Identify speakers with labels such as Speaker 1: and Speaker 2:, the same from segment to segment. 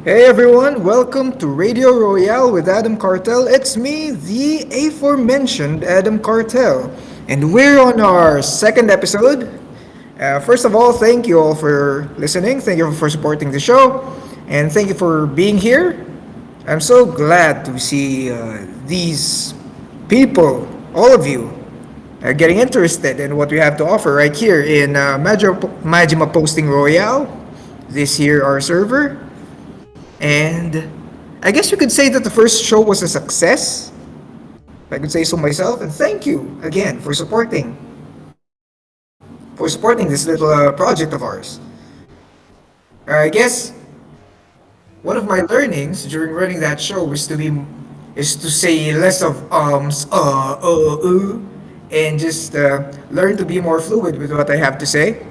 Speaker 1: Hey everyone, welcome to Radio Royale with Adam Cartel. It's me, the aforementioned Adam Cartel, and we're on our second episode. First of all, thank you all for listening, thank you for supporting the show, and thank you for being here. I'm so glad to see these people, all of you, are getting interested in what we have to offer right here in Majima Posting Royale. This here, our server. And I guess you could say that the first show was a success. If I could say so myself. And thank you again for supporting this little project of ours. I guess one of my learnings during running that show is to say less of and just learn to be more fluid with what I have to say.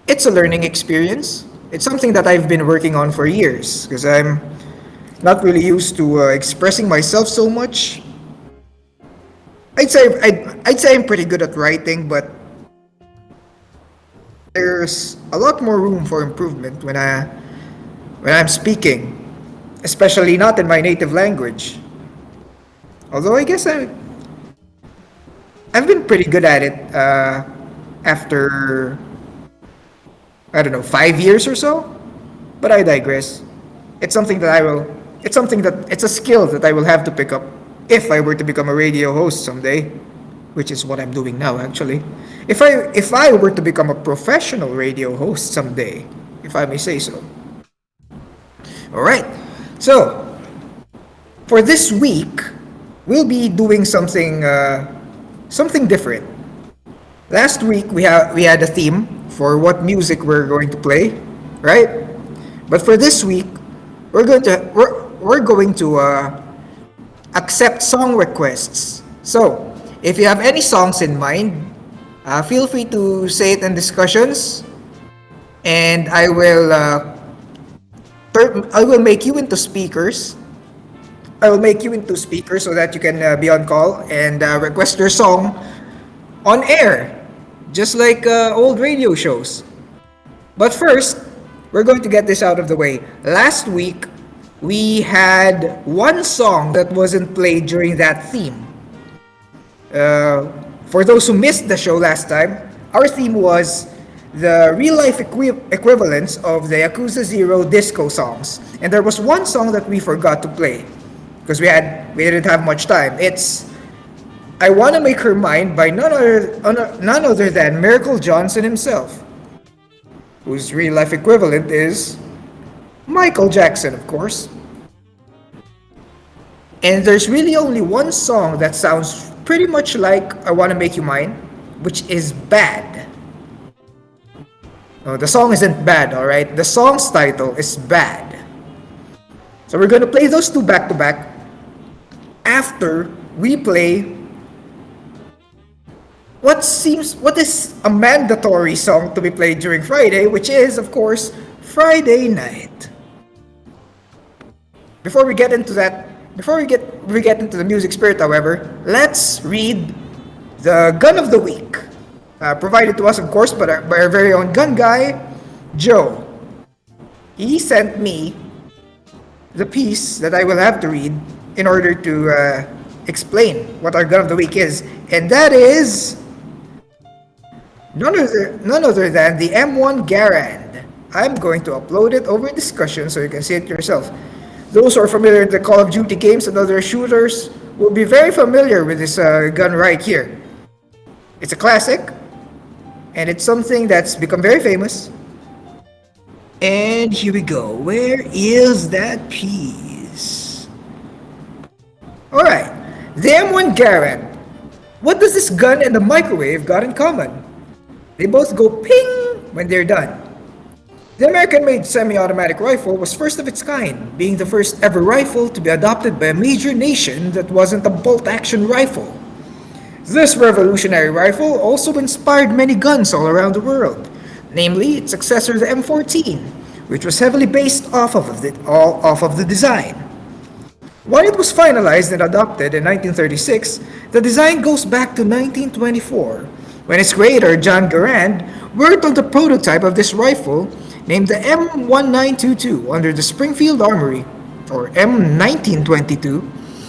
Speaker 1: It's a learning experience. It's something that I've been working on for years because I'm not really used to expressing myself so much. I'd say I'm pretty good at writing, but there's a lot more room for improvement when I'm speaking, especially not in my native language. Although I guess I've been pretty good at it after I don't know 5 years or so. But I digress. It's something that I will. It's a skill that I will have to pick up if I were to become a radio host someday, which is what I'm doing now actually. If I were to become a professional radio host someday, if I may say so. All right. So for this week, we'll be doing something different. Last week we had a theme for what music we're going to play, right? But for this week, we're going to accept song requests. So if you have any songs in mind, feel free to say it in discussions, and I will make you into speakers. I will make you into speakers so that you can be on call and request your song on air, just like old radio shows. But first, we're going to get this out of the way. Last week, we had one song that wasn't played during that theme. For those who missed the show last time, our theme was the real life equivalents of the Yakuza Zero disco songs. And there was one song that we forgot to play because we didn't have much time. It's I Wanna Make Her Mine by none other than Miracle Johnson himself, whose real life equivalent is Michael Jackson, of course. And there's really only one song that sounds pretty much like I Wanna Make You Mine, which is Bad. No, the song isn't bad, alright? The song's title is Bad. So we're gonna play those two back to back after we play what is a mandatory song to be played during Friday, which is of course Friday Night. Before we get into the music spirit, however, let's read the gun of the week, provided to us of course by our very own gun guy, Joe. He sent me the piece that I will have to read in order to explain what our gun of the week is, and that is none other than the M1 Garand. I'm going to upload it over discussion so you can see it yourself. Those who are familiar with the Call of Duty games and other shooters will be very familiar with this gun right here. It's a classic, and it's something that's become very famous. And here we go. Where is that piece? Alright, the M1 Garand. What does this gun and the microwave got in common? They both go ping when they're done. The American-made semi-automatic rifle was first of its kind, being the first ever rifle to be adopted by a major nation that wasn't a bolt-action rifle. This revolutionary rifle also inspired many guns all around the world, namely its successor the M14, which was heavily based off of the design. While it was finalized and adopted in 1936, the design goes back to 1924, when its creator, John Garand, worked on the prototype of this rifle named the M1922 under the Springfield Armory, or M1922,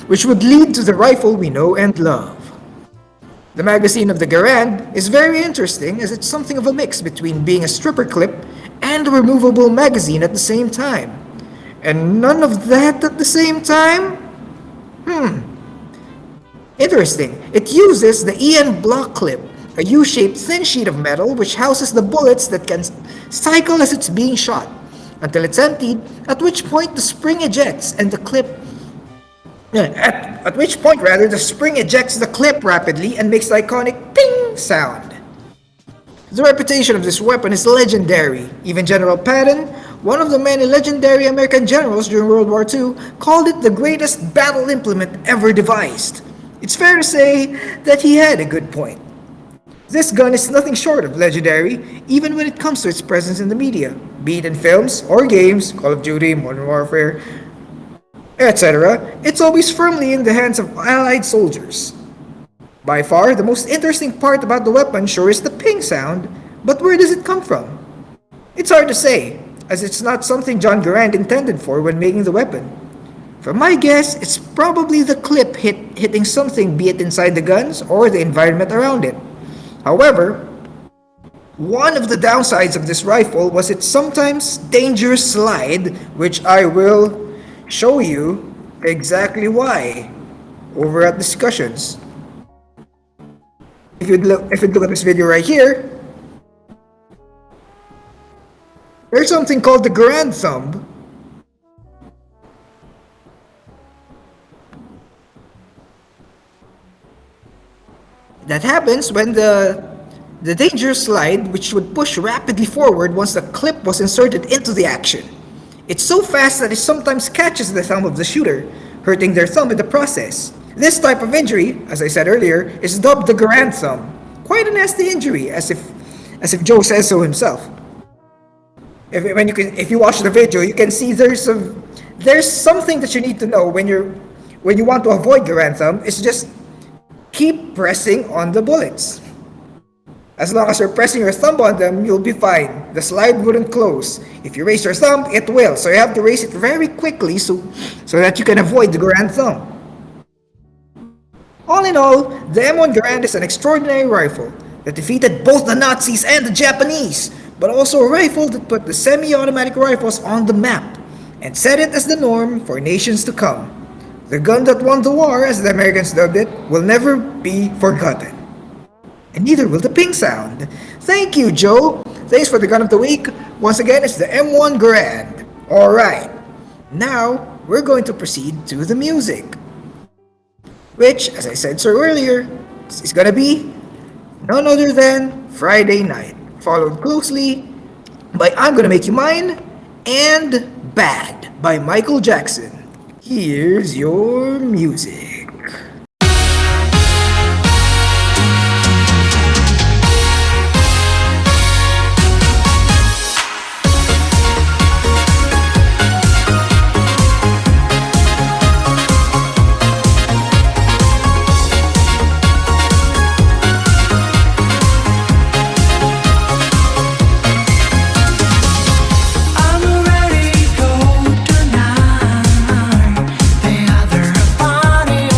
Speaker 1: which would lead to the rifle we know and love. The magazine of the Garand is very interesting as it's something of a mix between being a stripper clip and a removable magazine at the same time. And none of that at the same time? Interesting. It uses the EN block clip, a U-shaped thin sheet of metal which houses the bullets that can cycle as it's being shot, until it's emptied, at which point the spring ejects and the clip at which point, rather, the spring ejects the clip rapidly and makes the iconic ping sound. The reputation of this weapon is legendary. Even General Patton, one of the many legendary American generals during World War II, called it the greatest battle implement ever devised. It's fair to say that he had a good point. This gun is nothing short of legendary, even when it comes to its presence in the media, be it in films or games, Call of Duty, Modern Warfare, etc., it's always firmly in the hands of Allied soldiers. By far, the most interesting part about the weapon sure is the ping sound, but where does it come from? It's hard to say, as it's not something John Garand intended for when making the weapon. From my guess, it's probably the clip hitting something, be it inside the guns or the environment around it. However, one of the downsides of this rifle was its sometimes dangerous slide, which I will show you exactly why over at discussions. If you look at this video right here, there's something called the Garand thumb. That happens when the dangerous slide, which would push rapidly forward once the clip was inserted into the action. It's so fast that it sometimes catches the thumb of the shooter, hurting their thumb in the process. This type of injury, as I said earlier, is dubbed the Garand thumb. Quite a nasty injury, as if Joe says so himself. If you watch the video, you can see there's something that you need to know when you want to avoid Garand thumb. It's just keep pressing on the bullets. As long as you're pressing your thumb on them, you'll be fine. The slide wouldn't close. If you raise your thumb, it will. So you have to raise it very quickly so that you can avoid the Garand thumb. All in all, the M1 Garand is an extraordinary rifle that defeated both the Nazis and the Japanese, but also a rifle that put the semi-automatic rifles on the map and set it as the norm for nations to come. The gun that won the war, as the Americans dubbed it, will never be forgotten. And neither will the ping sound. Thank you, Joe. Thanks for the gun of the week. Once again, it's the M1 Garand. Alright, now we're going to proceed to the music, which, as I said so earlier, is gonna be none other than Friday Night, followed closely by I'm Gonna Make You Mine and Bad by Michael Jackson. Here's your music.
Speaker 2: I'm ready to go tonight. The other party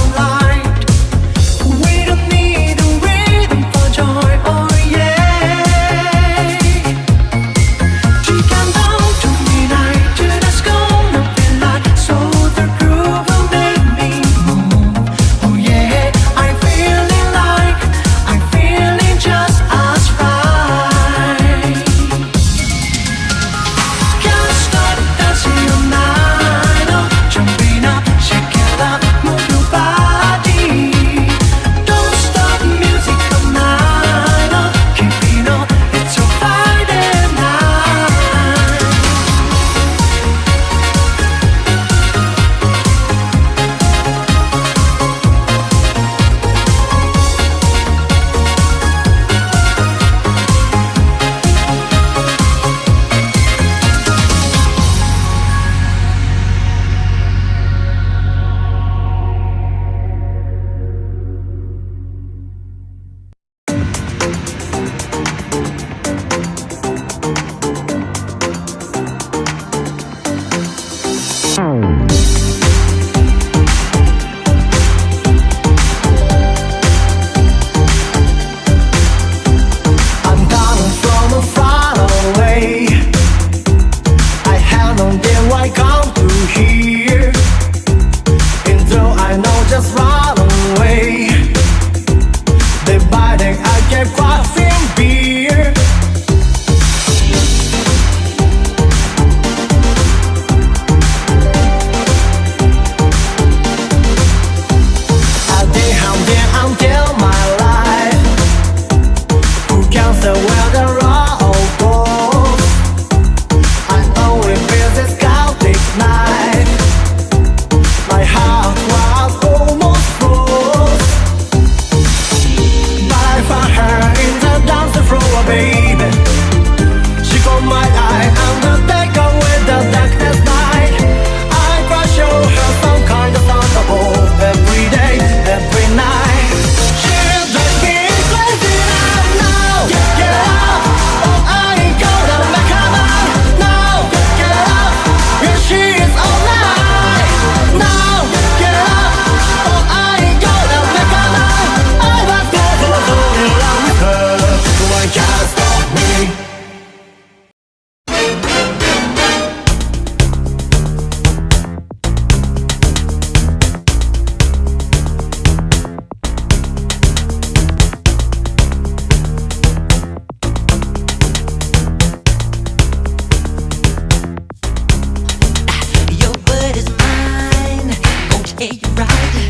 Speaker 2: you're right.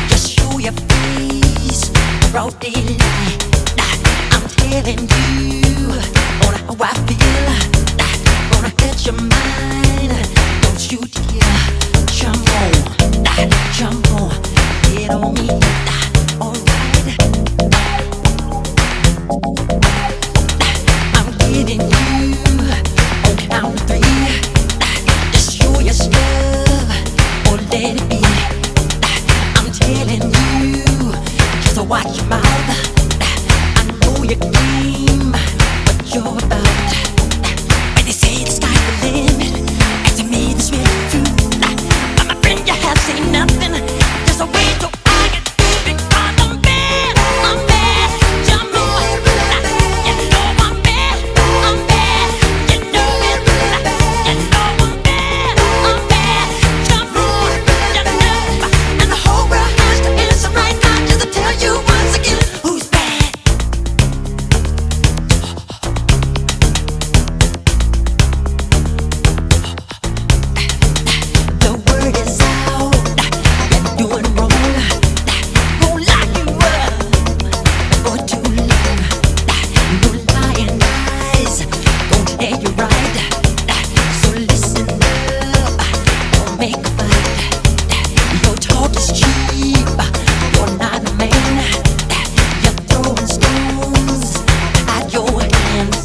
Speaker 2: Just show your face, broad daylight. I'm telling you on how I feel. Gonna hit your mind. Don't you dare jump on, get on me. Alright, I'm getting you on count of three. Just show your stuff or let it be. I'm telling you, just watch your mouth. I know your game, what you're about. When they say the sky's the limit, and to me this really true. But my friend, you have seen nothing. Just a way to I get through because I'm bad. I'm bad. Jump on. You know I'm bad. I'm bad. You know it. You know I'm bad. I'm bad. Jump on. You know. And the whole world has to answer right now just to tell you once again who's bad. The word is out. You're doing wrong. Won't lock you up for too long. No lying eyes gon' tell you right. So listen up. Don't make a fight. Your talk is cheap. You're not a man. You're throwing stones at your hands.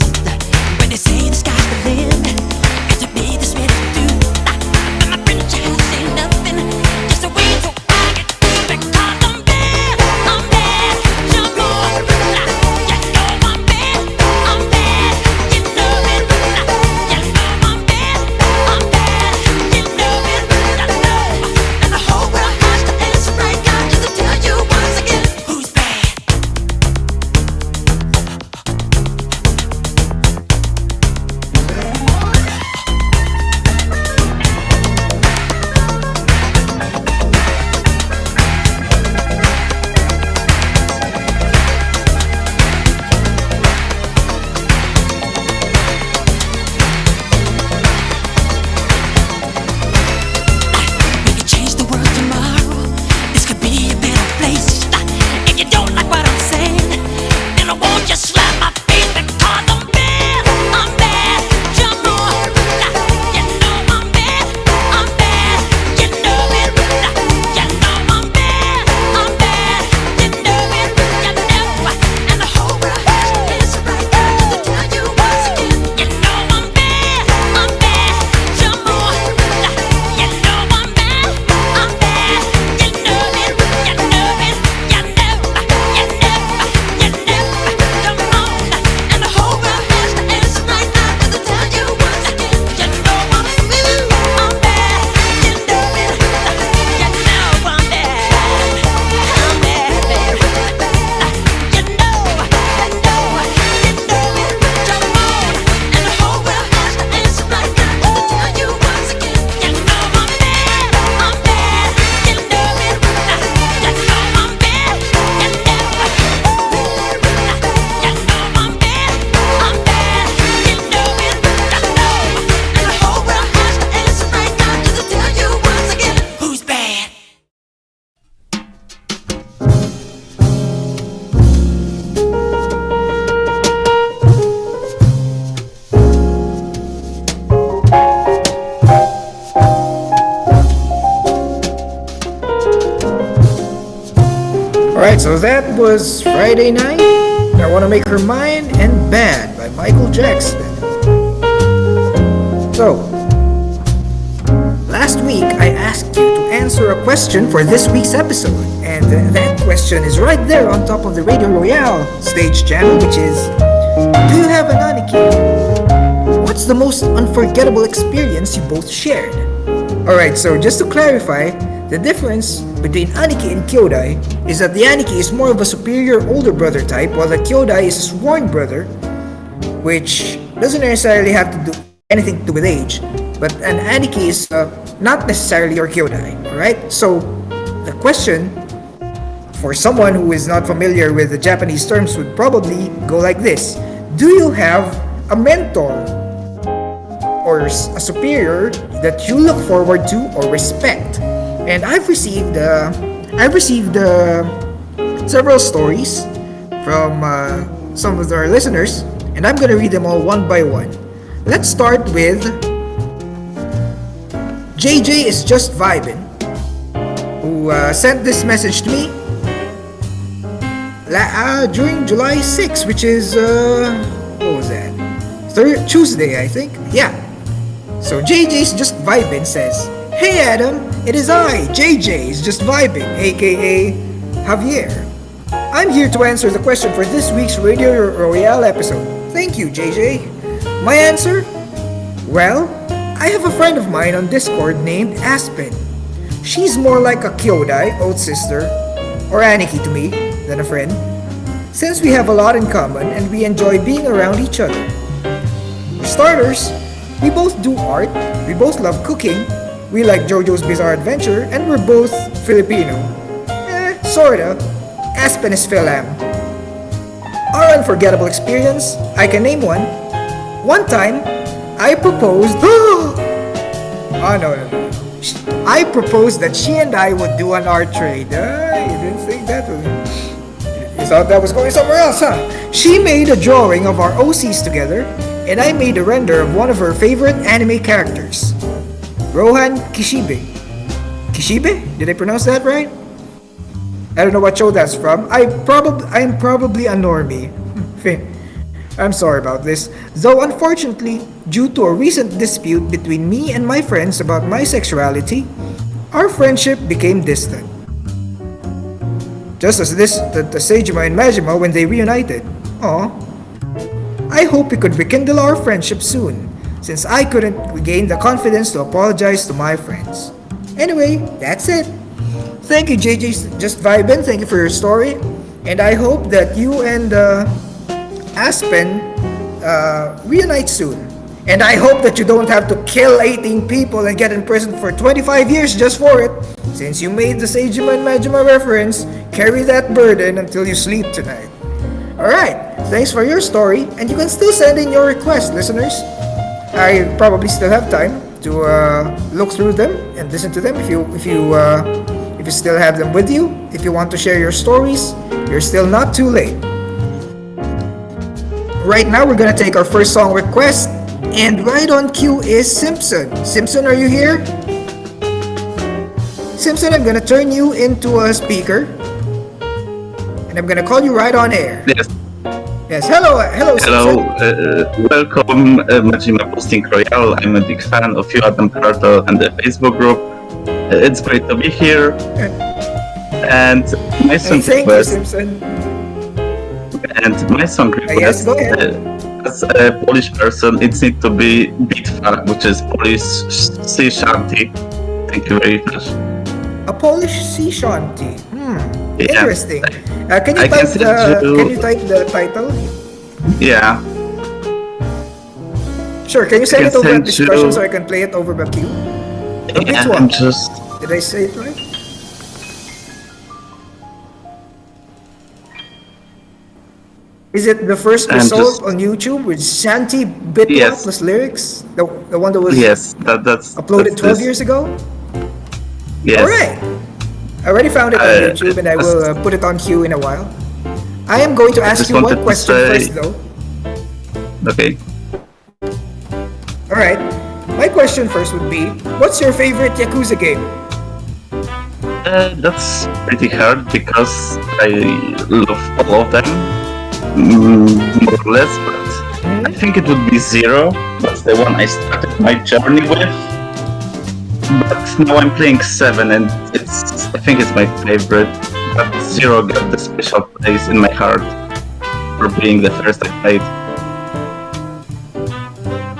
Speaker 2: When they say the sky's the limit, and to me this really do. My friend, you have seen nothing. Just a way to I get through because I'm bad. I'm bad. Jump on. You know I'm bad. I'm bad. You know it. You know I'm bad. I'm bad. You know it. I know. And the whole world has to answer right now just to tell you once again who's bad. We could change the world tomorrow. This could be a better place. If you don't like what I'm saying, then I won't just slap my face because I'm bad. I'm bad. Jump on. You know I'm bad. I'm bad. You know it. You know I'm bad. I'm bad. You know it. You know. And the whole world has to answer right now just to tell you once again. You know I'm bad. I'm bad. Jump on. You know I'm bad. I'm bad. You know it. You know it. You know. You know. You know. Come on. And the whole world has to answer right now just to tell you once again. You know I'm bad. I'm bad. You know it. You know I'm bad. I'm bad, baby. You know. You know. You know it. Jump on. And the whole world has to answer right now just to tell you once again. You know I'm bad. I'm bad. You know it. You know I'm bad. You know. You know I'm bad. I'm bad. You know it. I know. And the whole world has to answer right now just to tell you once again who's bad.
Speaker 1: Alright, so that was Friday Night, I Wanna Make Her Mine, and Bad by Michael Jackson. So, last week I asked you to answer a question for this week's episode, and that question is right there on top of the Radio Royale stage channel, which is, do you have an aniki? What's the most unforgettable experience you both shared? Alright, so just to clarify, the difference between Aniki and Kyodai is that the Aniki is more of a superior older brother type, while the Kyodai is a sworn brother, which doesn't necessarily have to do anything to do with age, but an Aniki is not necessarily your Kyodai, alright? So, the question for someone who is not familiar with the Japanese terms would probably go like this. Do you have a mentor or a superior that you look forward to or respect? And I've received several stories from some of our listeners, and I'm gonna read them all one by one. Let's start with JJ is just vibing, who sent this message to me during July 6th, which is what was that? Tuesday, I think. Yeah. So JJ's just vibing says, "Hey Adam, it is I, JJ's just vibing, aka Javier. I'm here to answer the question for this week's Radio Royale episode. Thank you, JJ. My answer? Well, I have a friend of mine on Discord named Aspen. She's more like a Kyodai, old sister, or Aniki to me, than a friend, since we have a lot in common and we enjoy being around each other. For starters, we both do art, we both love cooking, we like JoJo's Bizarre Adventure, and we're both Filipino. Sorta. Aspen is Philam. Our unforgettable experience, I can name one. One time, I proposed... Oh, no. I proposed that she and I would do an art trade. You didn't think that was... You thought that was going somewhere else, huh? She made a drawing of our OCs together, and I made a render of one of her favorite anime characters, Rohan Kishibe. Kishibe? Did I pronounce that right? I don't know what show that's from. I'm probably a normie. I'm sorry about this. Though unfortunately, due to a recent dispute between me and my friends about my sexuality, our friendship became distant. Just as the Sejima and Majima when they reunited. Aw. I hope we could rekindle our friendship soon, since I couldn't regain the confidence to apologize to my friends. Anyway, that's it. Thank you, JJ Just Vibin. Thank you for your story. And I hope that you and Aspen reunite soon. And I hope that you don't have to kill 18 people and get in prison for 25 years just for it. Since you made the Seijima and Majima reference, carry that burden until you sleep tonight. Alright, thanks for your story. And you can still send in your requests, listeners. I probably still have time to look through them and listen to them if you still have them with you. If you want to share your stories, you're still not too late. Right now, we're gonna take our first song request, and right on cue is Simpson. Simpson, are you here? Simpson, I'm gonna turn you into a speaker, and I'm gonna call you right on air.
Speaker 3: Yes.
Speaker 1: Yes. Hello, Simpson.
Speaker 3: Welcome, Majima Posting Royale. I'm a big fan of you, Adam Cartel, and the Facebook group. It's great to be here. And my song
Speaker 1: Thank
Speaker 3: request.
Speaker 1: you, Simpson.
Speaker 3: And my song request.
Speaker 1: Yes, go ahead.
Speaker 3: As a Polish person, it needs to be Bitwa, which is Polish sea shanty. Thank you very much.
Speaker 1: A Polish sea shanty.
Speaker 3: Yeah.
Speaker 1: Interesting. Can you type the title?
Speaker 3: Yeah.
Speaker 1: Sure. Can you send it over at
Speaker 3: send
Speaker 1: discussion
Speaker 3: you-
Speaker 1: so I can play it over the queue?
Speaker 3: Yeah,
Speaker 1: Bitwa.
Speaker 3: I'm just.
Speaker 1: Did I say it right? Is it the first
Speaker 3: I'm
Speaker 1: result
Speaker 3: just-
Speaker 1: on YouTube with Shanty Bitwa
Speaker 3: Yes.
Speaker 1: plus lyrics? The one that was
Speaker 3: Yes, that's
Speaker 1: uploaded
Speaker 3: that's
Speaker 1: 12
Speaker 3: this.
Speaker 1: years ago?
Speaker 3: Yes.
Speaker 1: Alright. I already found it on YouTube and I will put it on queue in a while. I am going to ask
Speaker 3: just
Speaker 1: you one
Speaker 3: wanted to
Speaker 1: question
Speaker 3: say-
Speaker 1: first though.
Speaker 3: Okay.
Speaker 1: Alright. My question first would be, what's your favorite Yakuza game?
Speaker 3: That's pretty hard because I love all of them, more or less, but I think it would be Zero. That's the one I started my journey with. But now I'm playing 7 and I think it's my favorite. But Zero got the special place in my heart for being the first I played.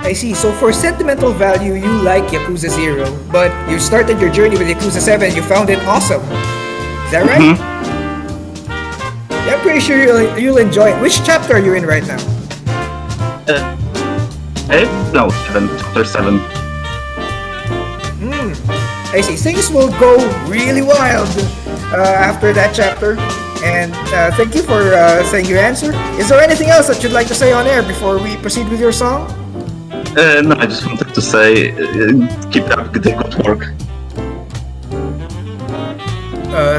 Speaker 1: I see. So for sentimental value, you like Yakuza 0, but you started your journey with Yakuza 7 and you found it awesome. Is that right? Yeah, I'm pretty sure you'll enjoy it. Which chapter are you in right now?
Speaker 3: No, 7, chapter 7.
Speaker 1: I see. Things will go really wild after that chapter. And thank you for saying your answer. Is there anything else that you'd like to say on air before we proceed with your song?
Speaker 3: No, I just wanted to say, keep up the good work.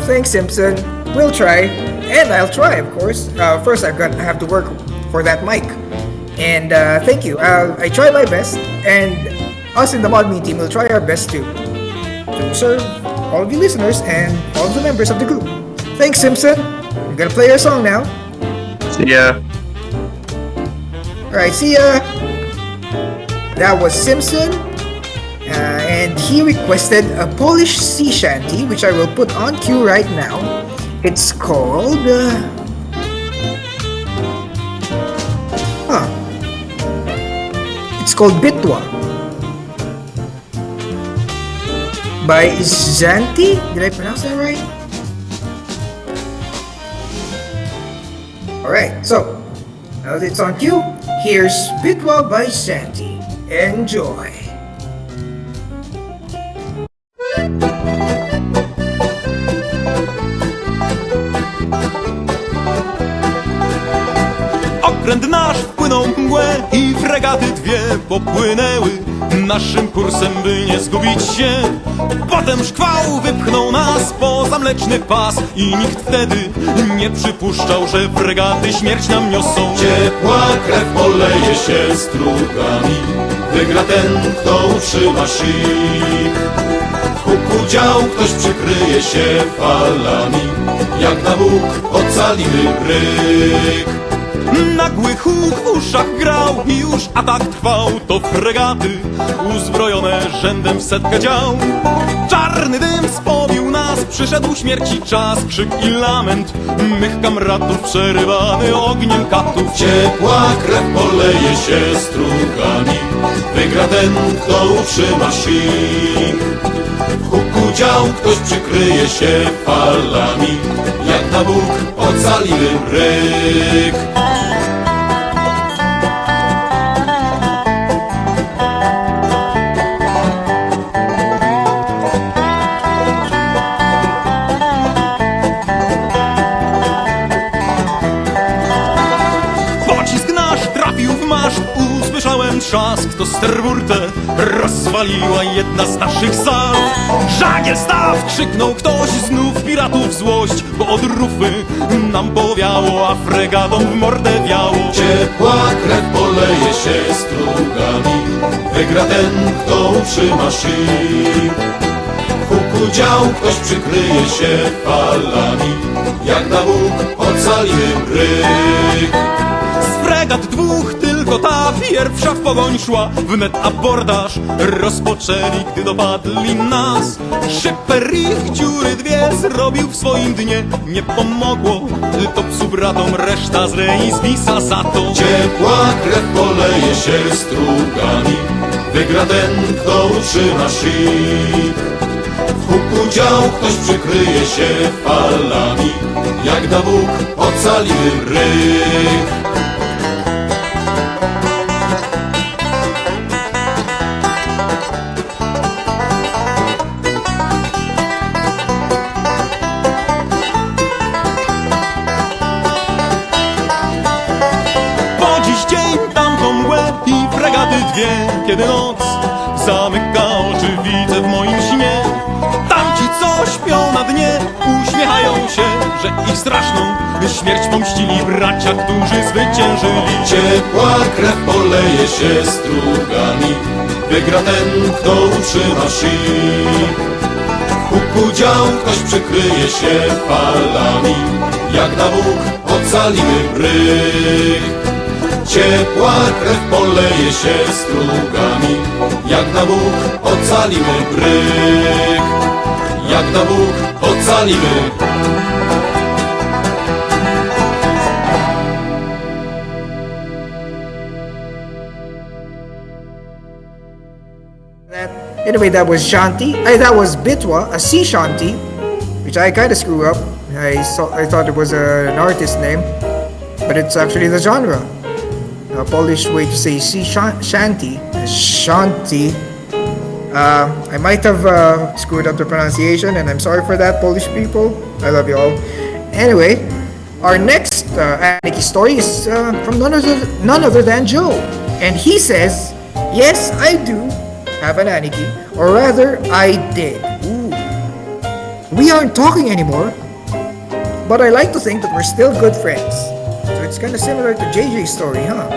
Speaker 1: Thanks, Simpson. We'll try, and I'll try, of course. First, I have to work for that mic, and thank you. I try my best, and us in the Mod Me team will try our best to serve all of you listeners and all of the members of the group. Thanks, Simpson. I'm gonna play your song now.
Speaker 3: See ya.
Speaker 1: Alright, see ya. That was Simpson. And he requested a Polish sea shanty, which I will put on cue right now. It's called. It's called Bitwa by Zanti. Did I pronounce that right? Alright, so now that it's on cue, here's Bitwa by Zanti. Enjoy.
Speaker 4: Okręt nasz wpłynął w mgłę i fregaty dwie popłynęły naszym kursem, by nie zgubić się. Potem szkwał wypchnął nas poza mleczny pas i nikt wtedy nie przypuszczał, że fregaty śmierć nam niosą.
Speaker 5: Ciepła krew poleje się strugami, wygra ten, kto utrzyma sik. W huku dział ktoś przykryje się falami, jak na Bóg ocalimy bryk.
Speaker 4: Nagły huk w uszach grał i już atak trwał. To fregaty uzbrojone rzędem w setkę dział. Czarny dym spowił nas, przyszedł śmierci czas. Krzyk i lament mych kamratów przerywany ogniem katów.
Speaker 5: Ciepła krew poleje się strugami, wygra ten, kto utrzyma sik. W huku dział ktoś przykryje się falami, jak na Bóg ocalimy bryk.
Speaker 4: Usłyszałem trzask, to sterburtę rozwaliła jedna z naszych sal. Żagiel staw! Krzyknął ktoś, znów piratów złość, bo od rufy nam powiało, a fregatom w mordę wiało.
Speaker 5: Ciepła krew poleje się strugami, wygra ten, kto utrzyma sik. W huku dział ktoś przykryje się falami, jak na Bóg ocalimy bryk.
Speaker 4: Z fregat dwóch tylko ta pierwsza w pogoń szła. Wnet abordaż rozpoczęli, gdy dopadli nas. Szyper ich dziury dwie zrobił w swoim dnie. Nie pomogło to psu bratom, reszta z rei zwisa za to.
Speaker 5: Ciepła krew poleje się strugami, wygra ten, kto utrzyma sik. W huku dział ktoś przykryje się falami, jak na Bóg ocalimy bryk.
Speaker 4: Dwie, kiedy noc zamyka oczy, widzę w moim śnie. Tamci, co śpią na dnie, uśmiechają się, że ich straszną śmierć pomścili bracia, którzy zwyciężyli.
Speaker 5: Ciepła krew poleje się strugami, wygra ten, kto utrzyma sik. W huku dział ktoś przykryje się falami, jak na Bóg ocalimy bryk. Ciepła krew poleje się strugami, jak na Bóg ocalimy bryk. Jak na Bóg ocalimy.
Speaker 1: Anyway, that was Shanti. That was Bitwa, a sea shanty, which I kind of screw up. I thought it was an artist name, but it's actually the genre. A Polish way to say sea shanty, shanty. I might have screwed up the pronunciation, and I'm sorry for that, Polish people. I love you all. Anyway, our next Anarchy story is from none other than Joe, and he says, "Yes, I do have an Anarchy, or rather, I did." Ooh. We aren't talking anymore, but I like to think that we're still good friends. So it's kind of similar to JJ's story, huh?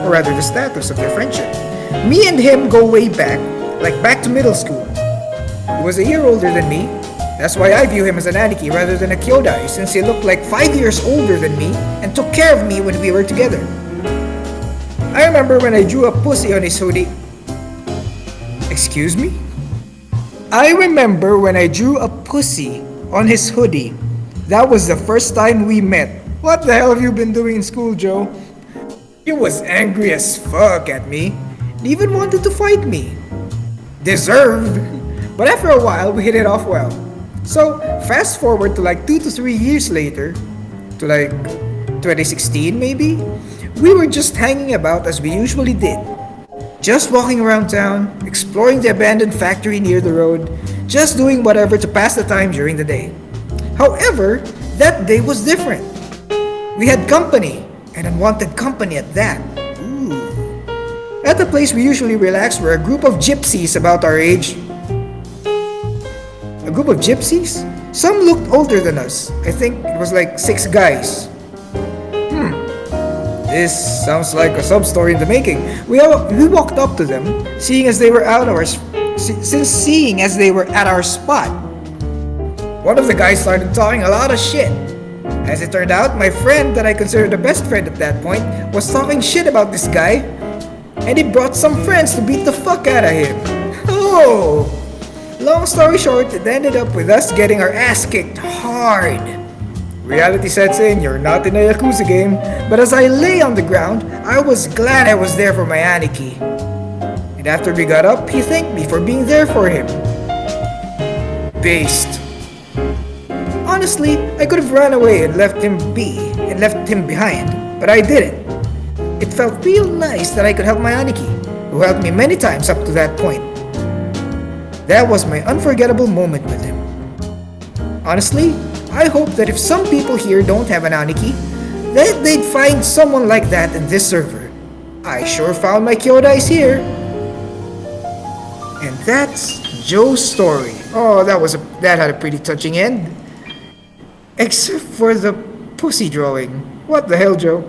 Speaker 1: Or rather, the status of their friendship. Me and him go way back, like back to middle school. He was a year older than me. That's why I view him as an Aniki rather than a Kyodai, since he looked like 5 years older than me and took care of me when we were together. I remember when I drew a pussy on his hoodie. Excuse me? I remember when I drew a pussy on his hoodie. That was the first time we met. What the hell have you been doing in school, Joe? He was angry as fuck at me. He even wanted to fight me. Deserved. But after a while, we hit it off well. So, fast forward to like 2 to 3 years later, to like 2016 maybe, we were just hanging about as we usually did. Just walking around town, exploring the abandoned factory near the road, just doing whatever to pass the time during the day. However, that day was different. We had company, and unwanted company at that. Ooh. At the place we usually relax were a group of gypsies about our age. A group of gypsies? Some looked older than us. I think it was like 6 guys. This sounds like a sub-story in the making. We walked up to them, seeing as they were at our spot. One of the guys started talking a lot of shit. As it turned out, my friend that I considered the best friend at that point was talking shit about this guy, and he brought some friends to beat the fuck out of him. Oh! Long story short, it ended up with us getting our ass kicked hard. Reality sets in, you're not in a Yakuza game, but as I lay on the ground, I was glad I was there for my Aniki. And after we got up, he thanked me for being there for him. Based. Honestly, I could have run away and left him behind, but I didn't. It felt real nice that I could help my Aniki, who helped me many times up to that point. That was my unforgettable moment with him. Honestly, I hope that if some people here don't have an Aniki, that they'd find someone like that in this server. I sure found my Kyodais here. And that's Joe's story. Oh, that had a pretty touching end. Except for the pussy drawing. What the hell, Joe?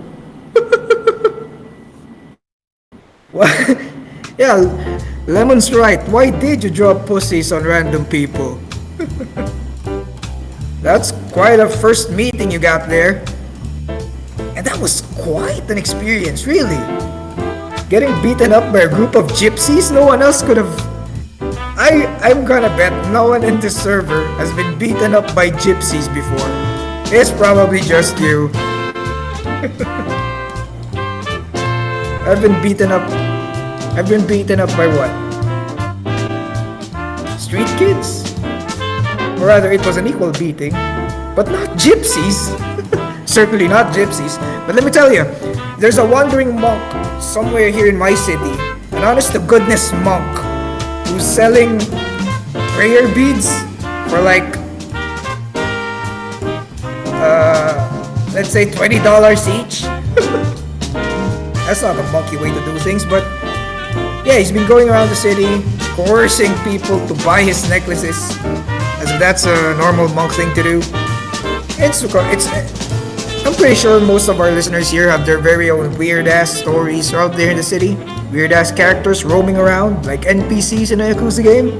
Speaker 1: What? Yeah, Lemon's right. Why did you draw pussies on random people? That's quite a first meeting you got there. And that was quite an experience, really. Getting beaten up by a group of gypsies, no one else could have... I'm gonna bet no one in this server has been beaten up by gypsies before. It's probably just you. I've been beaten up by what? Street kids? Or rather, it was an equal beating. But not gypsies. Certainly not gypsies. But let me tell you, there's a wandering monk somewhere here in my city. An honest to goodness monk who's selling prayer beads for like, let's say $20 each. That's not a monkey way to do things, but yeah, he's been going around the city coercing people to buy his necklaces, as if that's a normal monk thing to do. I'm pretty sure most of our listeners here have their very own weird-ass stories out there in the city. Weird-ass characters roaming around like NPCs in a Yakuza game.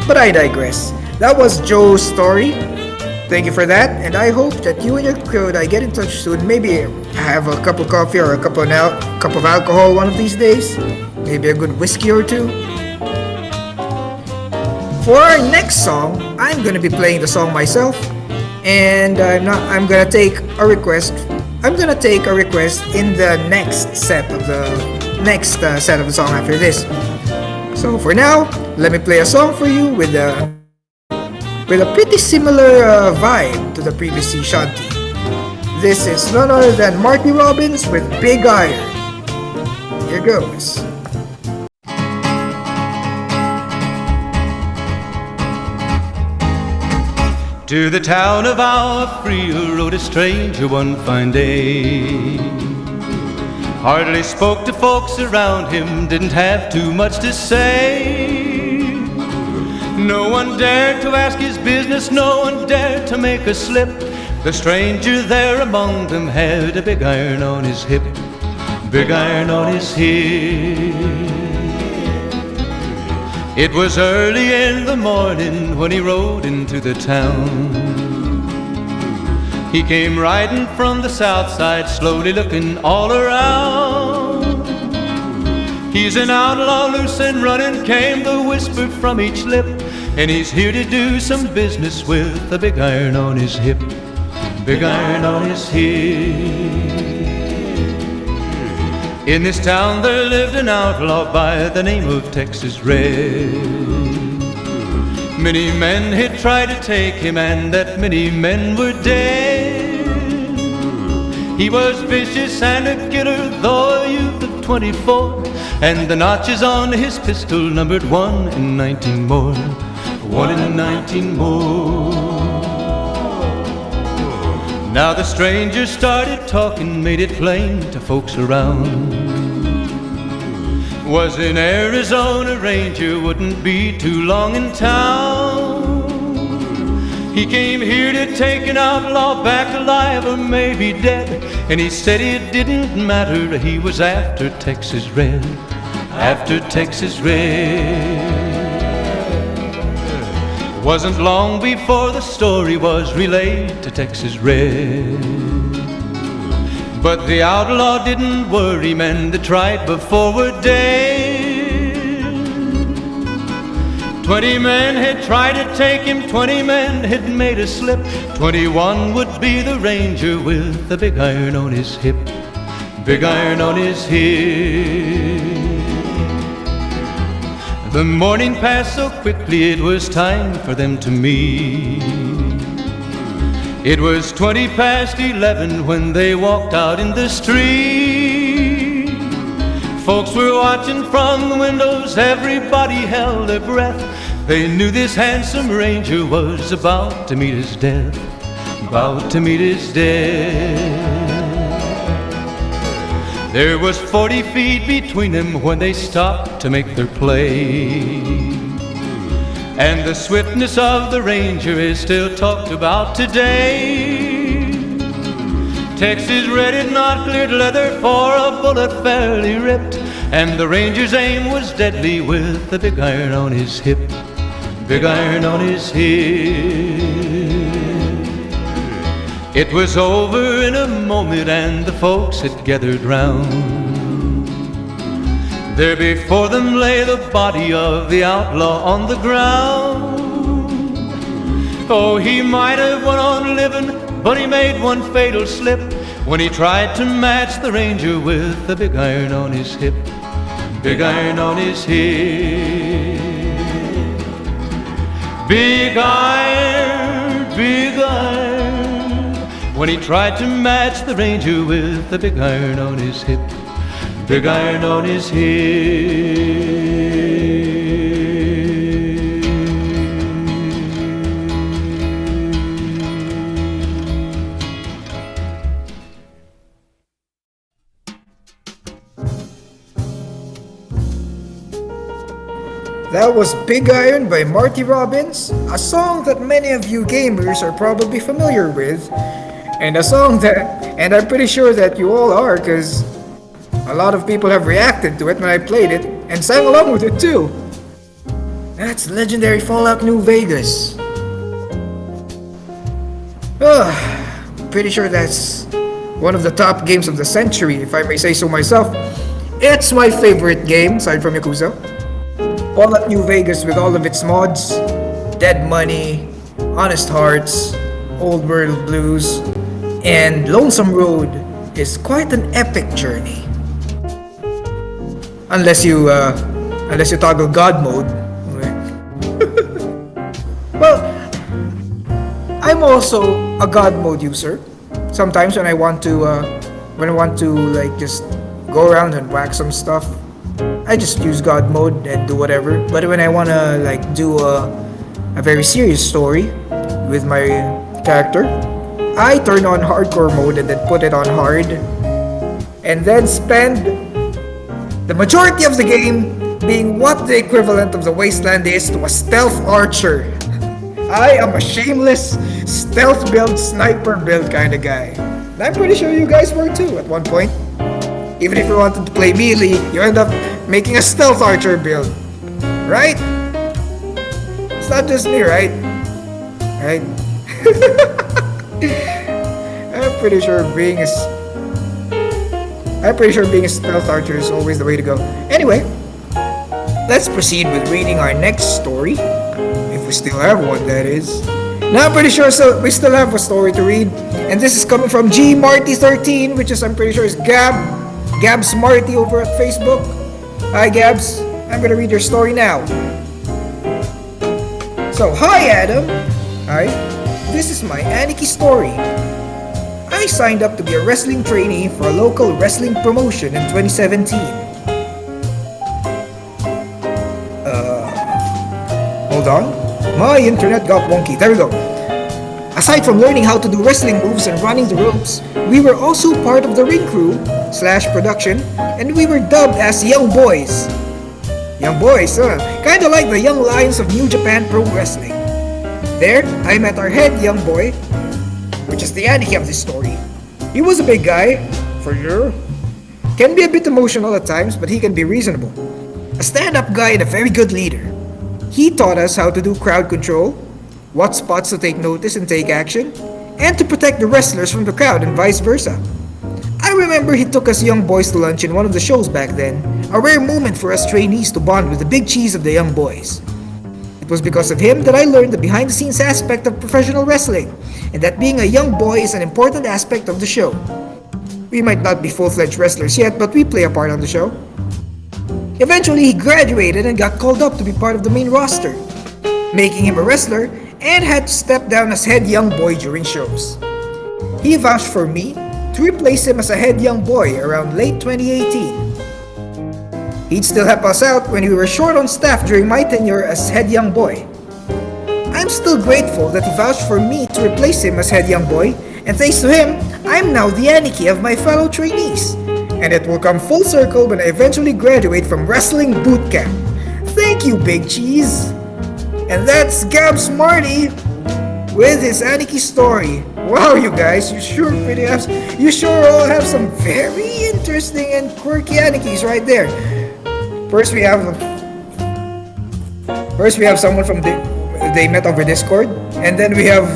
Speaker 1: But I digress. That was Joe's story. Thank you for that, and I hope that you and your Kyodai get in touch soon. Maybe have a cup of coffee or a cup of alcohol one of these days. Maybe a good whiskey or two. For our next song, I'm gonna be playing the song myself, and I'm gonna take a request in the next set of the song after this. So for now, let me play a song for you with a pretty similar vibe to the previous sea shanty. This is none other than Marty Robbins with Big Iron. Here goes.
Speaker 4: To the town of our free rode a stranger one fine day. Hardly spoke to folks around him, didn't have too much to say. No one dared to ask his business, no one dared to make a slip. The stranger there among them had a big iron on his hip, big iron on his hip. It was early in the morning when he rode into the town. He came riding from the south side, slowly looking all around. He's an outlaw, loose and running, came the whisper from each lip, and he's here to do some business with a big iron on his hip, big iron on his hip. In this town there lived an outlaw by the name of Texas Red. Many men had tried to take him, and that many men were dead. He was vicious and a killer, though a youth of 24, and the notches on his pistol numbered 1 in 19 more, 1 in 19 more. Now the stranger started talking, made it plain to folks around. Was an Arizona Ranger, wouldn't be too long in town. He came here to take an outlaw back alive or maybe dead, and he said it didn't matter, he was after Texas Red, after Texas Red. Wasn't long before the story was relayed to Texas Red. But the outlaw didn't worry, men that tried before were dead. 20 men had tried to take him, 20 men had made a slip. 21 would be the ranger with the big iron on his hip, big iron on his hip. The morning passed so quickly, it was time for them to meet. It was 20 past 11 when they walked out in the street. Folks were watching from the windows, everybody held their breath. They knew this handsome ranger was about to meet his death, about to meet his death. There was 40 feet between them when they stopped to make their play. And the swiftness of the ranger is still talked about today. Texas Red had not cleared leather for a bullet fairly ripped, and the ranger's aim was deadly with the big iron on his hip, big iron on his hip. It was over in a moment and the folks had gathered round. There before them lay the body of the outlaw on the ground. Oh, he might have went on living, but he made one fatal slip when he tried to match the ranger with the big iron on his hip, big iron on his hip. Big iron, big iron, when he tried to match the ranger with the big iron on his hip, big iron on his hip.
Speaker 1: That was Big Iron by Marty Robbins, a song that many of you gamers are probably familiar with, and a song that, and I'm pretty sure that you all are, because a lot of people have reacted to it when I played it, and sang along with it too. That's legendary Fallout New Vegas. Pretty sure that's one of the top games of the century, if I may say so myself. It's my favorite game, aside from Yakuza. Fallout New Vegas with all of its mods, Dead Money, Honest Hearts, Old World Blues, and Lonesome Road is quite an epic journey. Unless you toggle God mode. Well, I'm also a God mode user. Sometimes when I want to like just go around and whack some stuff, I just use God mode and do whatever. But when I wanna like do a very serious story with my character, I turn on hardcore mode and then put it on hard, and then spend the majority of the game being what the equivalent of the wasteland is to a stealth archer. I am a shameless, stealth build, sniper build kind of guy. And I'm pretty sure you guys were too at one point. Even if you wanted to play melee, you end up making a stealth archer build. Right? It's not just me, right? Right? I'm pretty sure being a stealth archer is always the way to go. Anyway, let's proceed with reading our next story. If we still have one, that is. Now I'm pretty sure we still have a story to read. And this is coming from G Marty13, which is I'm pretty sure is Gabs Marty over at Facebook. Hi Gabs, I'm gonna read your story now. So, hi Adam. Hi. This is my Aniki story. I signed up to be a wrestling trainee for a local wrestling promotion in 2017. Hold on. My internet got wonky. There we go. Aside from learning how to do wrestling moves and running the ropes, we were also part of the ring crew / production, and we were dubbed as Young Boys. Young Boys, kinda like the Young Lions of New Japan Pro Wrestling. There, I met our head young boy, which is the Aniki of this story. He was a big guy, for sure. Can be a bit emotional at times, but he can be reasonable. A stand-up guy and a very good leader. He taught us how to do crowd control, what spots to take notice and take action, and to protect the wrestlers from the crowd and vice versa. I remember he took us young boys to lunch in one of the shows back then, a rare moment for us trainees to bond with the big cheese of the young boys. It was because of him that I learned the behind-the-scenes aspect of professional wrestling, and that being a young boy is an important aspect of the show. We might not be full-fledged wrestlers yet, but we play a part on the show. Eventually, he graduated and got called up to be part of the main roster, making him a wrestler and had to step down as head young boy during shows. He vouched for me to replace him as a head young boy around late 2018. He'd still help us out when we were short on staff during my tenure as head young boy. I'm still grateful that he vouched for me to replace him as head young boy, and thanks to him, I'm now the Aniki of my fellow trainees. And it will come full circle when I eventually graduate from wrestling boot camp. Thank you, Big Cheese! And that's Gabs Marty with his Aniki story. Wow, you guys, you sure all have some very interesting and quirky Anikis right there. First we have someone from they met over Discord, and then we have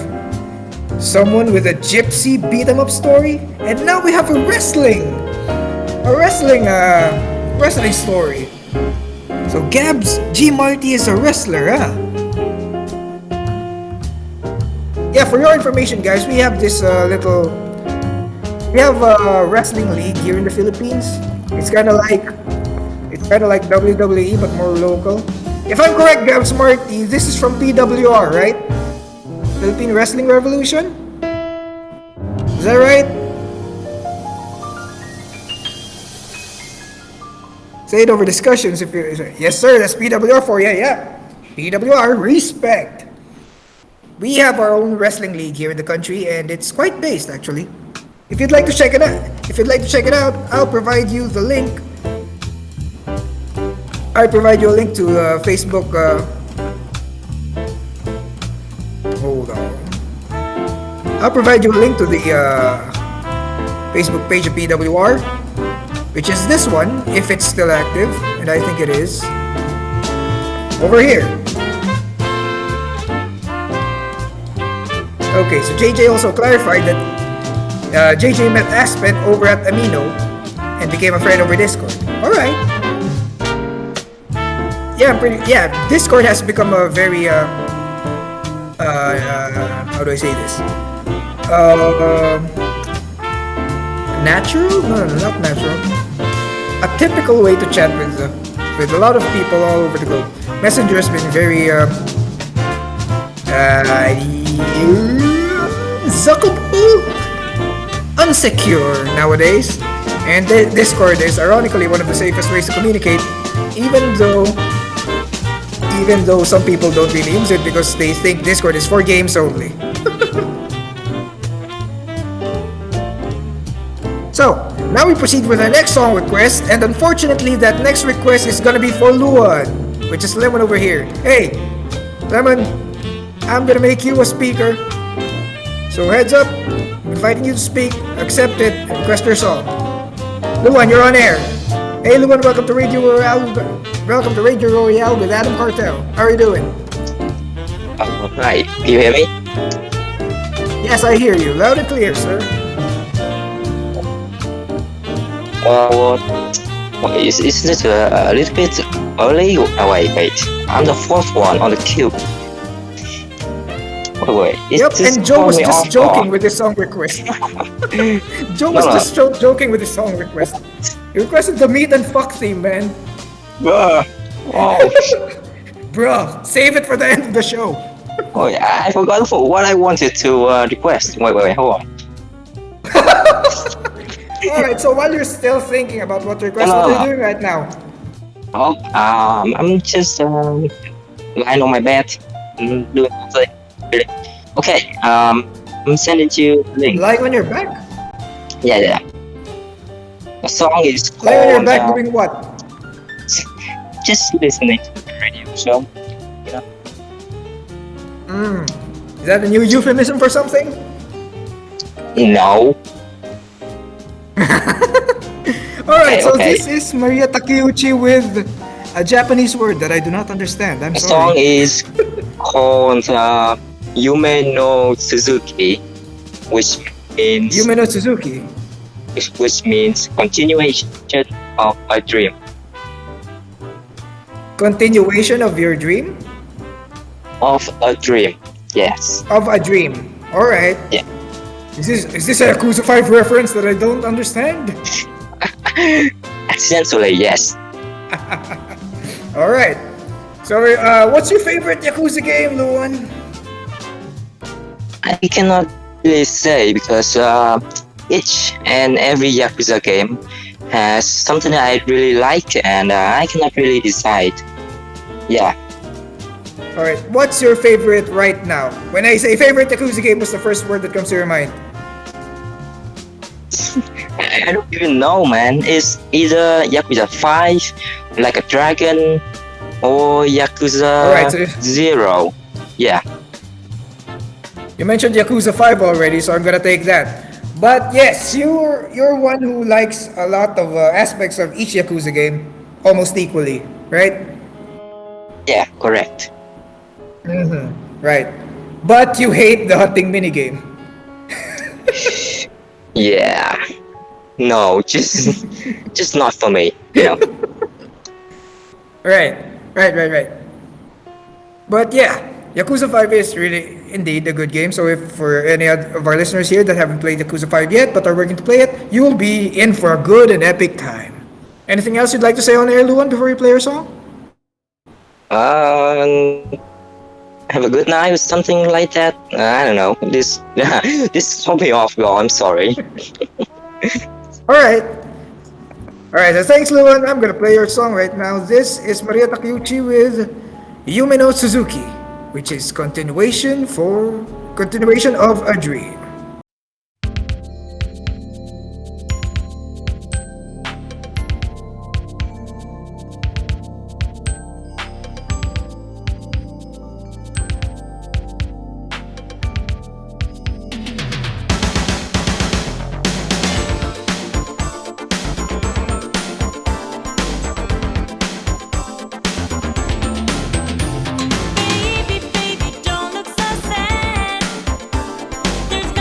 Speaker 1: someone with a gypsy beat 'em up story, and now we have a wrestling story. So Gabs G Marty is a wrestler, huh? Yeah, for your information, guys, we have this a wrestling league here in the Philippines. It's kind of like WWE but more local. If I'm correct, Gabs Marty, this is from PWR, right? Philippine Wrestling Revolution? Is that right? Say it over discussions if you... Yes, sir, that's PWR for you, yeah. PWR, respect. We have our own wrestling league here in the country, and it's quite based, actually. If you'd like to check it out, I'll provide you the link. I'll provide you a link to Facebook. Hold on. I'll provide you a link to the Facebook page of PWR, which is this one, if it's still active, and I think it is. Over here. Okay, so JJ also clarified that JJ met Aspen over at Amino and became a friend over Discord. Alright. Yeah, Discord has become a very, how do I say this? Natural? No, not natural. A typical way to chat with a lot of people all over the globe. Messenger has been very, unsecure nowadays, and Discord is ironically one of the safest ways to communicate, even though some people don't really use it because they think Discord is for games only. So, Now we proceed with our next song request, and unfortunately, that next request is gonna be for Luan, which is Lemon over here. Hey, Lemon, I'm gonna make you a speaker. So heads up, I'm inviting you to speak, accept it, and request your song. Luan, you're on air. Hey Luan, welcome to Radio Royale. Welcome to Radio Royale with Adam Cartel. How are you doing?
Speaker 6: Hi, can you hear me?
Speaker 1: Yes, I hear you, loud and clear, sir.
Speaker 6: Is this a little bit early? Oh, wait. I'm the fourth one on the queue. Wait.
Speaker 1: Yep, and Joe was just joking with his song request. Joe was just joking with his song request. He requested the meat and fuck theme, man.
Speaker 6: Oh,
Speaker 1: Bruh, save it for the end of the show.
Speaker 6: yeah, I forgot for what I wanted to request. Wait, hold on.
Speaker 1: Alright, so while you're still thinking about what to request, what are you doing right now?
Speaker 6: I'm just lying on my bed, doing something. Okay, I'm sending you a link.
Speaker 1: Lying on your back?
Speaker 6: Yeah. The song is called.
Speaker 1: Lying on your back doing what?
Speaker 6: Just listening to the radio show.
Speaker 1: Is that a new euphemism for something?
Speaker 6: No.
Speaker 1: Alright, so
Speaker 6: Okay.
Speaker 1: this is Maria Takeuchi with a Japanese word that I do not understand. I'm
Speaker 6: The song
Speaker 1: sorry.
Speaker 6: is called Yume no Suzuki, which means
Speaker 1: Yume no Suzuki.
Speaker 6: which means continuation of a dream.
Speaker 1: Continuation of your dream?
Speaker 6: Of a dream, yes.
Speaker 1: Of a dream. Alright.
Speaker 6: Yeah.
Speaker 1: Is this a Yakuza 5 reference that I don't understand?
Speaker 6: Accidentally, yes.
Speaker 1: Alright. So, what's your favorite Yakuza game, Luan?
Speaker 6: I cannot really say because each and every Yakuza game has something that I really like and I cannot really decide. Yeah.
Speaker 1: Alright, what's your favorite right now? When I say favorite Yakuza game, what's the first word that comes to your mind?
Speaker 6: I don't even know, man. It's either Yakuza 5, like a dragon, or Yakuza
Speaker 1: Alright, so
Speaker 6: 0. Yeah.
Speaker 1: you mentioned Yakuza 5 already, so I'm gonna take that. But yes, you're one who likes a lot of aspects of each Yakuza game almost equally, right?
Speaker 6: Yeah, correct.
Speaker 1: Right. But you hate the hunting minigame.
Speaker 6: Yeah. No, just not for me, you know.
Speaker 1: Right. But yeah, Yakuza 5 is really indeed a good game. So if for any of our listeners here that haven't played Yakuza 5 yet but are working to play it, you will be in for a good and epic time. Anything else you'd like to say on air, Luan, before you play your song?
Speaker 6: Have a good night or something like that. I don't know. This this threw me off guard. I'm sorry.
Speaker 1: Alright, so thanks, Luan. I'm gonna play your song right now. This is Maria Takeuchi with Yume no Suzuki, which is continuation of a dream.
Speaker 2: Baby, don't look so sad. There's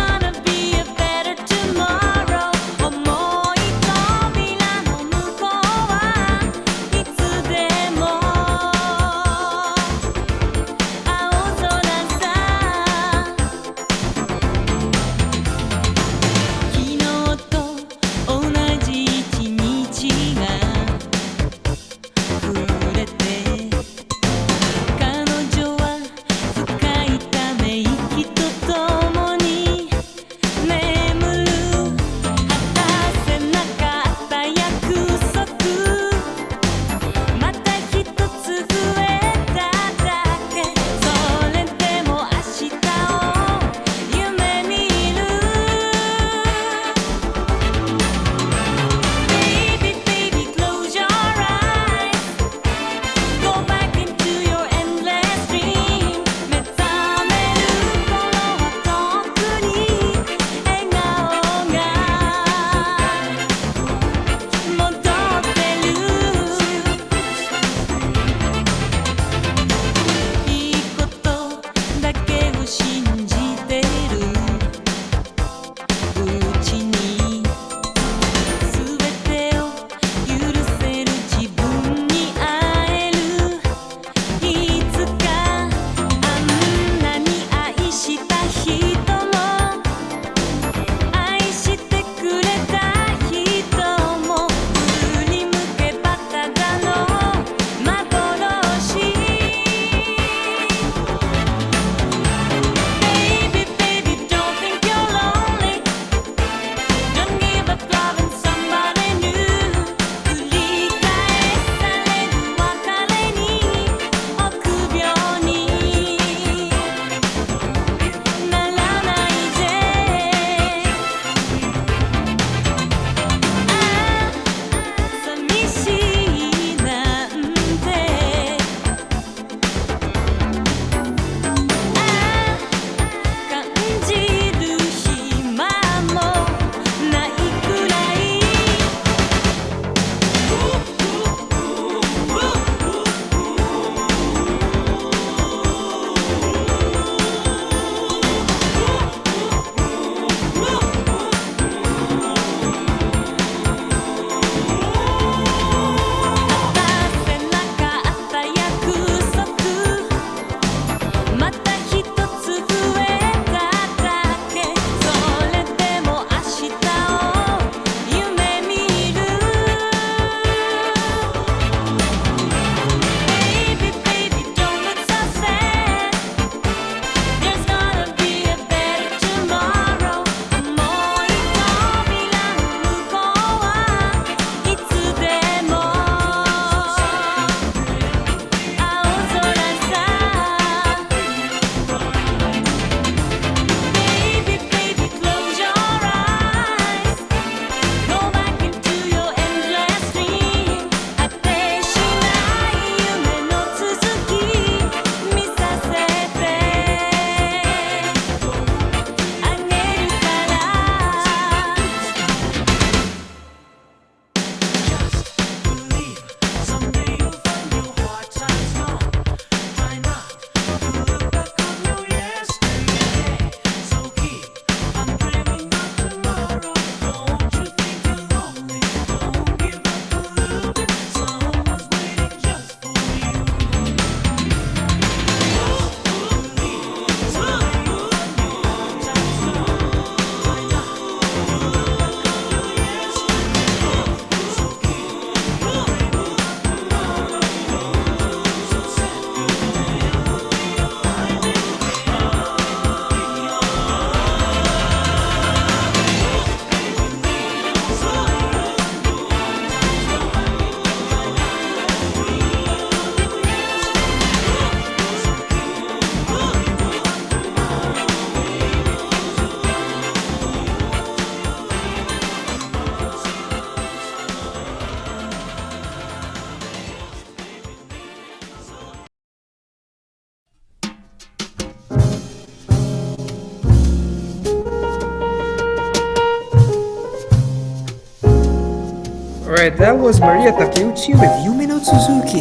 Speaker 1: Alright, that was Maria Takeuchi with Yumi no Suzuki.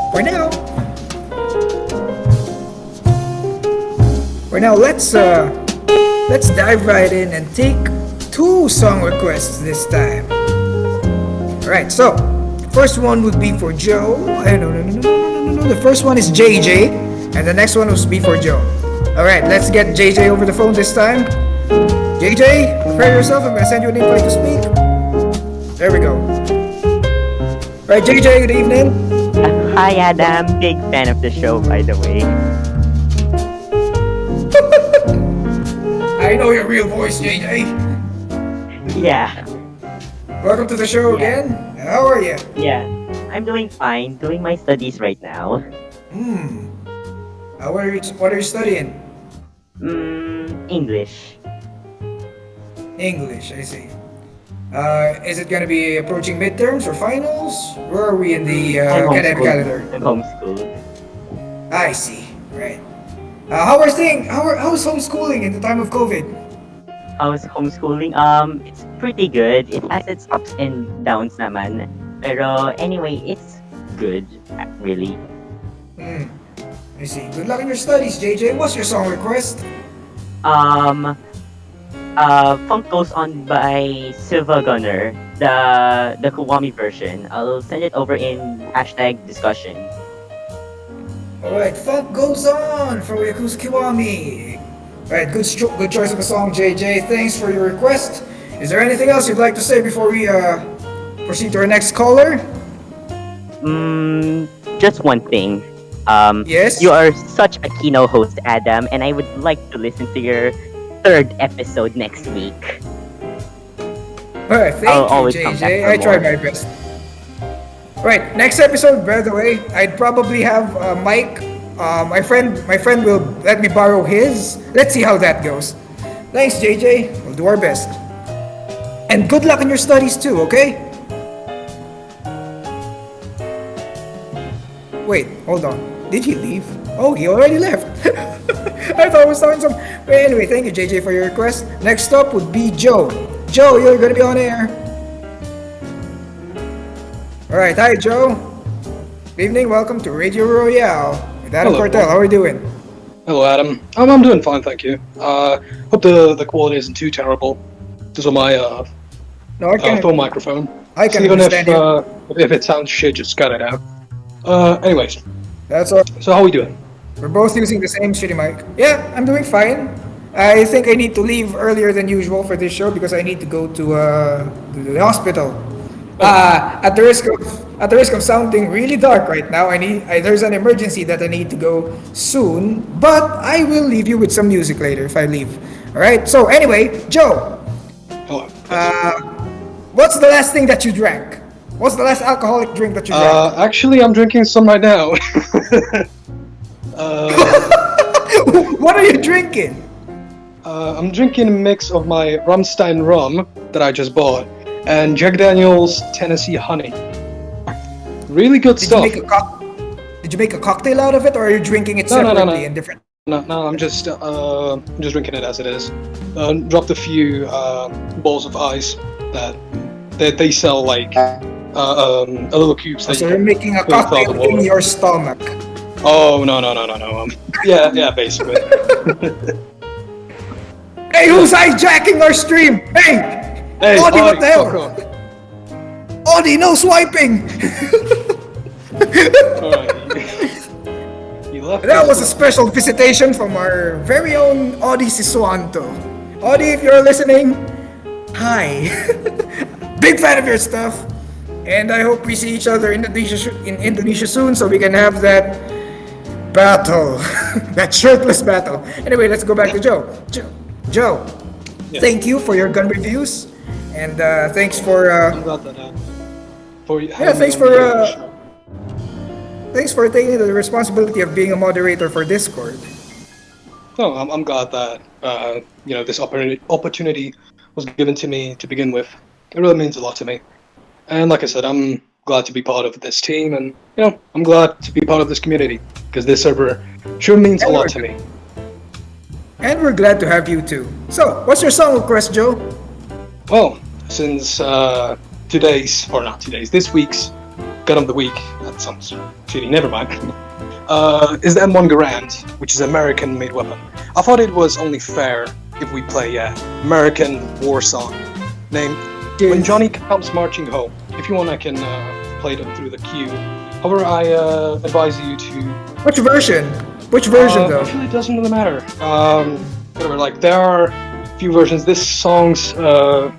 Speaker 1: For now. For now, let's dive right in and take 2 song requests this time. Alright, so first one would be for Joe. No. The first one is JJ, and the next one will be for Joe. Alright, let's get JJ over the phone this time. JJ, prepare yourself. I'm gonna send you an invite to speak. There we go. Alright, JJ, good evening.
Speaker 7: Hi, Adam. Big fan of the show, by the way.
Speaker 1: I know your real voice, JJ.
Speaker 7: Yeah,
Speaker 1: Welcome to the show
Speaker 7: Yeah.
Speaker 1: again. How are you?
Speaker 7: yeah. I'm doing fine, doing my studies right now.
Speaker 1: What are you studying?
Speaker 7: English.
Speaker 1: English, I see. Is it gonna be approaching midterms or finals? Where are we in the
Speaker 7: I'm
Speaker 1: academic
Speaker 7: homeschooled.
Speaker 1: calendar?
Speaker 7: I'm homeschooled.
Speaker 1: I see. Right. How is homeschooling in the time of COVID?
Speaker 7: How's homeschooling? It's pretty good. It has its ups and downs naman. Pero anyway, it's good, really.
Speaker 1: I see. Good luck in your studies, JJ. What's your song request?
Speaker 7: Funk Goes On by Silva Gunner, the Kiwami version. I'll send it over in #discussion.
Speaker 1: Alright, Funk Goes On from Yakuza Kiwami. Alright, good choice of a song, JJ. Thanks for your request. Is there anything else you'd like to say before we proceed to our next caller?
Speaker 7: Just one thing.
Speaker 1: Yes?
Speaker 7: You are such a Kino host, Adam, and I would like to listen to your 3rd episode next week.
Speaker 1: Alright, thank
Speaker 7: I'll
Speaker 1: you,
Speaker 7: always come back
Speaker 1: JJ.
Speaker 7: for
Speaker 1: I tried
Speaker 7: more.
Speaker 1: my best. Right, next episode, by the way, I'd probably have Mike. My friend will let me borrow his. Let's see how that goes. Thanks, JJ. We'll do our best. And good luck in your studies too, okay? Wait, hold on. Did he leave? Oh, he already left. I thought I was talking some. But anyway, thank you, JJ, for your request. Next up would be Joe. Joe, you're gonna be on air. Alright, hi Joe. Good evening, welcome to Radio Royale with Adam
Speaker 8: Hello.
Speaker 1: Cartel. How are you doing?
Speaker 8: Hello, Adam. I'm doing fine, thank you. Hope the quality isn't too terrible. This is on my
Speaker 1: No, I can,
Speaker 8: phone microphone.
Speaker 1: I can
Speaker 8: So even
Speaker 1: understand you.
Speaker 8: if it sounds shit, just cut it out. Anyways,
Speaker 1: That's all.
Speaker 8: so how we doing?
Speaker 1: We're both using the same shitty mic. Yeah, I'm doing fine. I think I need to leave earlier than usual for this show because I need to go to the hospital. At the risk of sounding really dark right now, there's an emergency that I need to go soon. But I will leave you with some music later if I leave. All right. So anyway, Joe,
Speaker 8: Hello.
Speaker 1: what's the last thing that you drank? What's the last alcoholic drink that you drank?
Speaker 8: Actually, I'm drinking some right now.
Speaker 1: What are you drinking?
Speaker 8: I'm drinking a mix of my Rumstein rum that I just bought and Jack Daniel's Tennessee Honey. Really good
Speaker 1: Did
Speaker 8: stuff.
Speaker 1: you make a cocktail out of it, or are you drinking it
Speaker 8: No, no,
Speaker 1: separately
Speaker 8: no.
Speaker 1: and different?
Speaker 8: No, I'm just drinking it as it is. Dropped a few balls of ice that they sell like a little cubes. That
Speaker 1: So
Speaker 8: you
Speaker 1: you're
Speaker 8: can
Speaker 1: making a
Speaker 8: put inside the
Speaker 1: cocktail
Speaker 8: water.
Speaker 1: in your stomach.
Speaker 8: Oh no. Yeah, basically.
Speaker 1: Hey, who's hijacking our stream? Hey!
Speaker 8: Hey,
Speaker 1: Audie, what
Speaker 8: Audie,
Speaker 1: the hell?
Speaker 8: fuck off.
Speaker 1: Audie, no swiping!
Speaker 8: Alright. You left.
Speaker 1: That
Speaker 8: us.
Speaker 1: was a special visitation from our very own Audie Sisuanto. Audie, if you're listening, hi. Big fan of your stuff. And I hope we see each other in Indonesia soon so we can have that battle. That shirtless battle. Anyway, let's go back to Joe. Joe,
Speaker 8: Yeah.
Speaker 1: thank you for your gun reviews. And thanks for
Speaker 8: I'm glad that. For you.
Speaker 1: Yeah, thanks for thanks for taking the responsibility of being a moderator for Discord.
Speaker 8: No, I'm glad that this opportunity was given to me to begin with. It really means a lot to me. And like I said, I'm glad to be part of this team, and I'm glad to be part of this community because this server sure means a lot to me.
Speaker 1: And we're glad to have you too. So, what's your song request, Joe?
Speaker 8: Well, since this week's gun of the week. That sounds shitty. Never mind. Is the M1 Garand, which is an American-made weapon. I thought it was only fair if we play American war song named "When Johnny Comes Marching Home." If you want, I can play them through the queue. However, I advise you to.
Speaker 1: Which version? Which version though?
Speaker 8: Actually, it doesn't really matter. Whatever. Like there are a few versions. This song to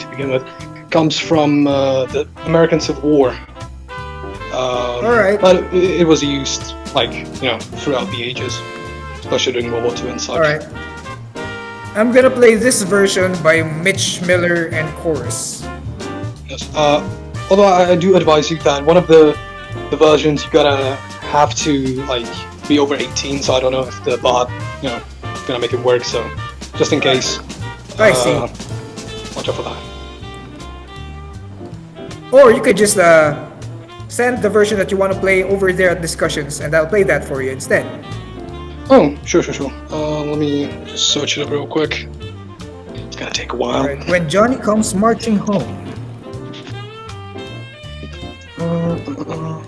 Speaker 8: begin with comes from the American Civil War.
Speaker 1: Alright.
Speaker 8: But it was used throughout the ages, especially during World War II and such.
Speaker 1: Alright. I'm gonna play this version by Mitch Miller and Chorus.
Speaker 8: Yes. Although I do advise you that one of the versions you gotta have to be over 18, so I don't know if the bot gonna make it work. So just in case,
Speaker 1: I see.
Speaker 8: Watch out for that.
Speaker 1: Or you could just send the version that you want to play over there at discussions, and I'll play that for you instead.
Speaker 8: Oh, sure. Let me just search it up real quick. It's gonna take a while.
Speaker 1: Alright. When Johnny Comes Marching Home.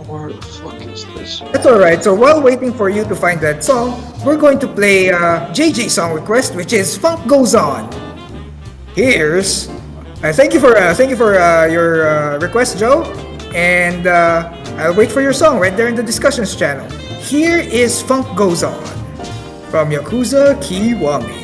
Speaker 8: Where the fuck is this?
Speaker 1: That's alright. So while waiting for you to find that song, we're going to play JJ's song request, which is "Funk Goes On." Here's. Thank you for your request, Joe. And I'll wait for your song right there in the discussions channel. Here is "Funk Goes On" from Yakuza Kiwami.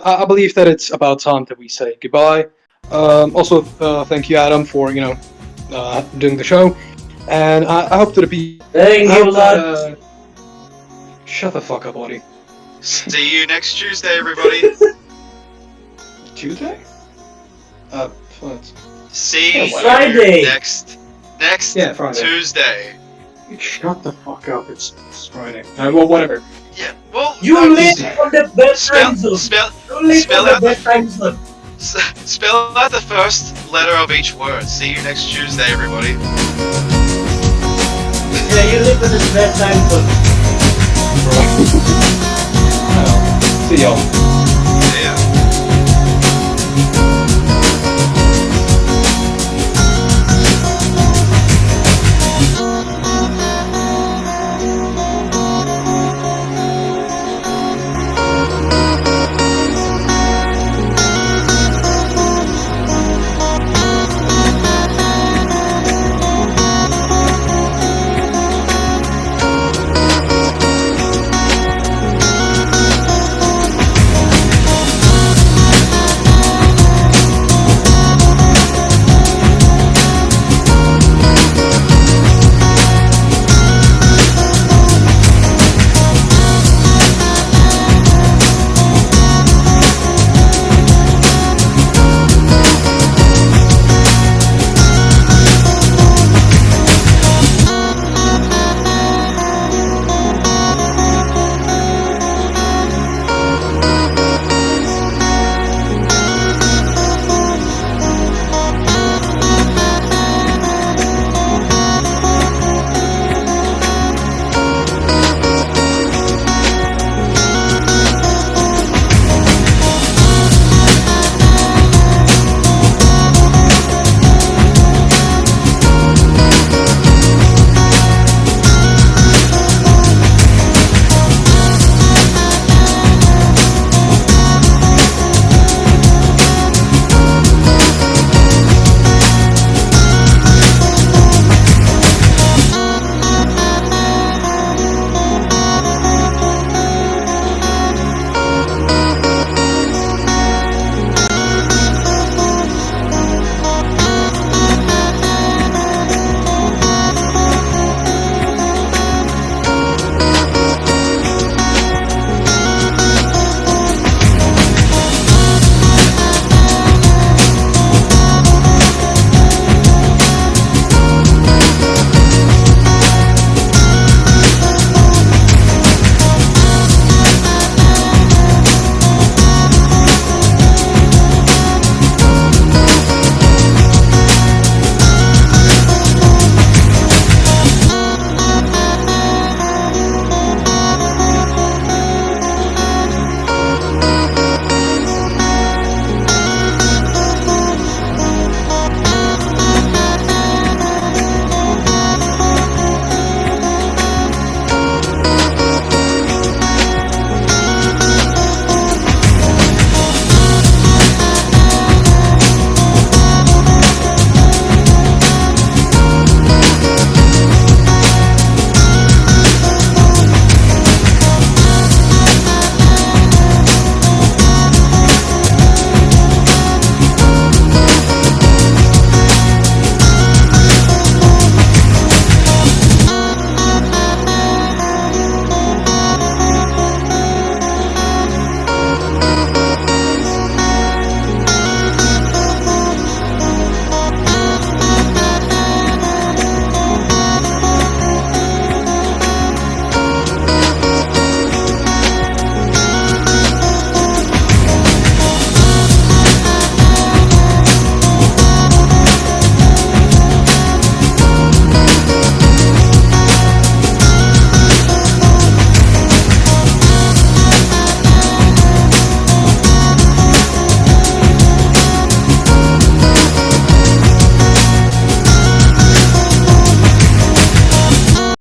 Speaker 8: I believe that it's about time that we say goodbye. Also, thank you, Adam, for doing the show, and I hope that it be.
Speaker 9: Thank you, lad.
Speaker 8: Shut the fuck up, buddy.
Speaker 10: See you next Tuesday, everybody.
Speaker 8: Tuesday? What?
Speaker 9: See you
Speaker 10: Friday.
Speaker 9: next
Speaker 8: Yeah, Friday.
Speaker 9: Tuesday.
Speaker 8: Shut the fuck up. It's Friday. Well, whatever.
Speaker 9: Yeah, well,
Speaker 10: You live on the best time zone.
Speaker 9: spell
Speaker 10: You live
Speaker 9: spell
Speaker 10: on the
Speaker 9: out the-
Speaker 10: best time zone.
Speaker 9: spell out the first letter of each word. See you next Tuesday, everybody.
Speaker 10: Yeah, you live on the best time zone.
Speaker 8: See y'all.